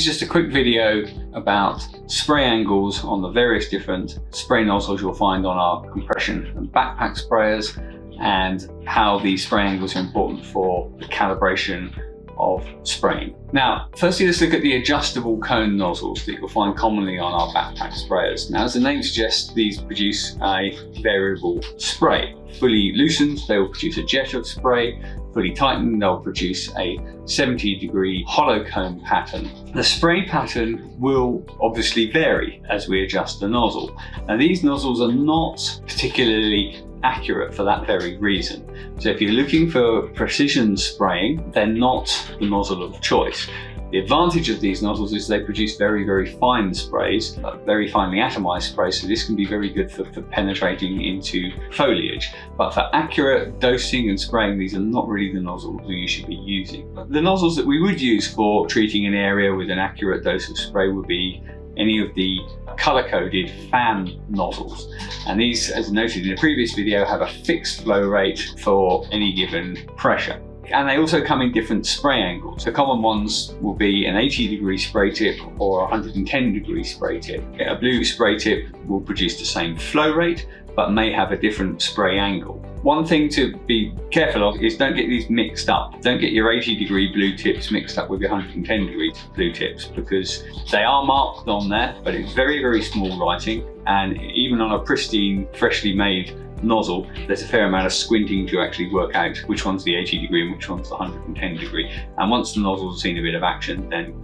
just a quick video about spray angles on the various different spray nozzles you'll find on our compression and backpack sprayers, and how these spray angles are important for the calibration of spraying. Now, firstly, let's look at the adjustable cone nozzles that you'll find commonly on our backpack sprayers. Now, as the name suggests, these produce a variable spray. Fully loosened, they will produce a jet of spray. Fully tightened, they'll produce a 70-degree hollow cone pattern. The spray pattern will obviously vary as we adjust the nozzle. Now, these nozzles are not particularly accurate for that very reason. So if you're looking for precision spraying, they're not the nozzle of choice. The advantage of these nozzles is they produce very, very fine sprays, very finely atomized sprays, so this can be very good for penetrating into foliage. But for accurate dosing and spraying, these are not really the nozzles that you should be using. The nozzles that we would use for treating an area with an accurate dose of spray would be any of the color-coded fan nozzles. And these, as noted in a previous video, have a fixed flow rate for any given pressure. And they also come in different spray angles. The common ones will be an 80-degree spray tip or a 110-degree spray tip. A blue spray tip will produce the same flow rate, but may have a different spray angle. One thing to be careful of is don't get these mixed up. Don't get your 80-degree blue tips mixed up with your 110-degree blue tips, because they are marked on there, but it's very, very small writing. And even on a pristine, freshly made nozzle, there's a fair amount of squinting to actually work out which one's the 80-degree and which one's the 110-degree. And once the nozzle's seen a bit of action, then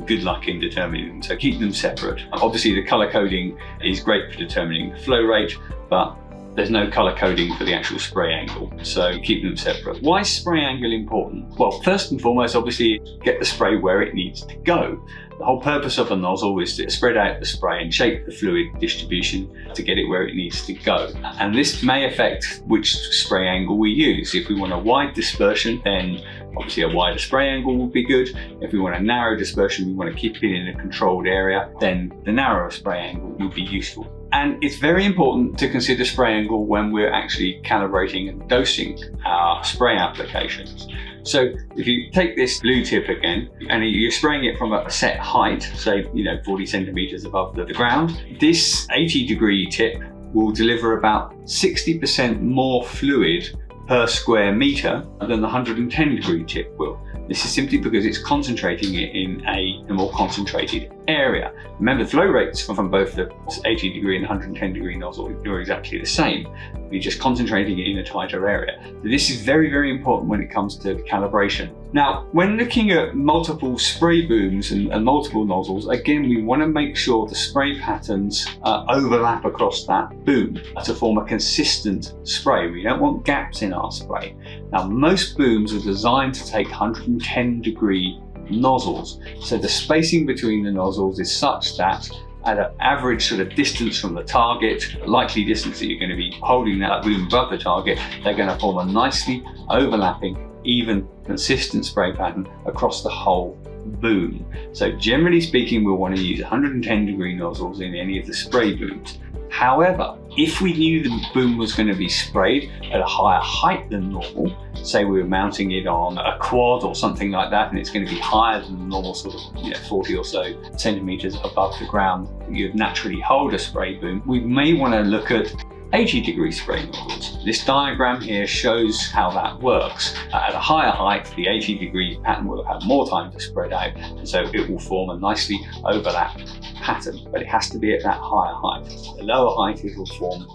good luck in determining them, so keep them separate. Obviously, the color coding is great for determining the flow rate, but there's no color coding for the actual spray angle, so keep them separate. Why is spray angle important? Well, first and foremost, obviously, get the spray where it needs to go. The whole purpose of a nozzle is to spread out the spray and shape the fluid distribution to get it where it needs to go. And this may affect which spray angle we use. If we want a wide dispersion, then obviously a wider spray angle would be good. If we want a narrow dispersion, we want to keep it in a controlled area, then the narrower spray angle would be useful. And it's very important to consider spray angle when we're actually calibrating and dosing our spray applications. So if you take this blue tip again, and you're spraying it from a set height, say 40 centimeters above the ground, this 80-degree tip will deliver about 60% more fluid per square meter than the 110-degree tip will. This is simply because it's concentrating it in a more concentrated area. Remember, the flow rates from both the 80-degree and 110-degree nozzle are exactly the same. You're just concentrating it in a tighter area. So this is very, very important when it comes to calibration. Now, when looking at multiple spray booms and multiple nozzles, again, we want to make sure the spray patterns overlap across that boom to form a consistent spray. We don't want gaps in our spray. Now, most booms are designed to take 110-degree nozzles, so the spacing between the nozzles is such that at an average sort of distance from the target, likely distance that you're going to be holding that boom above the target, they're going to form a nicely overlapping, even, consistent spray pattern across the whole boom. So generally speaking, we'll want to use 110-degree nozzles in any of the spray booms. However, if we knew the boom was going to be sprayed at a higher height than normal, say we were mounting it on a quad or something like that, and it's going to be higher than the normal sort of 40 or so centimeters above the ground you'd naturally hold a spray boom, we may want to look at 80-degree spray nozzles. This diagram here shows how that works. At a higher height, the 80-degree pattern will have more time to spread out, and so it will form a nicely overlapped pattern, but it has to be at that higher height. At the lower height, it will form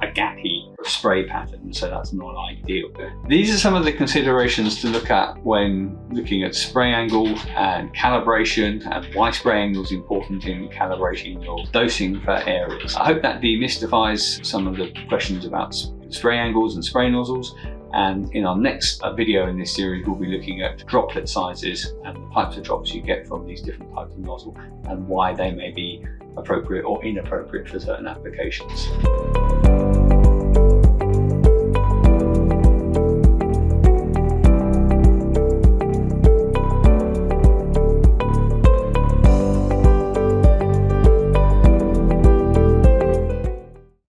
a gappy spray pattern, so that's not ideal. These are some of the considerations to look at when looking at spray angle and calibration, and why spray angle is important in calibrating your dosing for areas. I hope that demystifies some of the questions about spray angles and spray nozzles. And in our next video in this series, we'll be looking at droplet sizes and the types of drops you get from these different types of nozzle and why they may be appropriate or inappropriate for certain applications.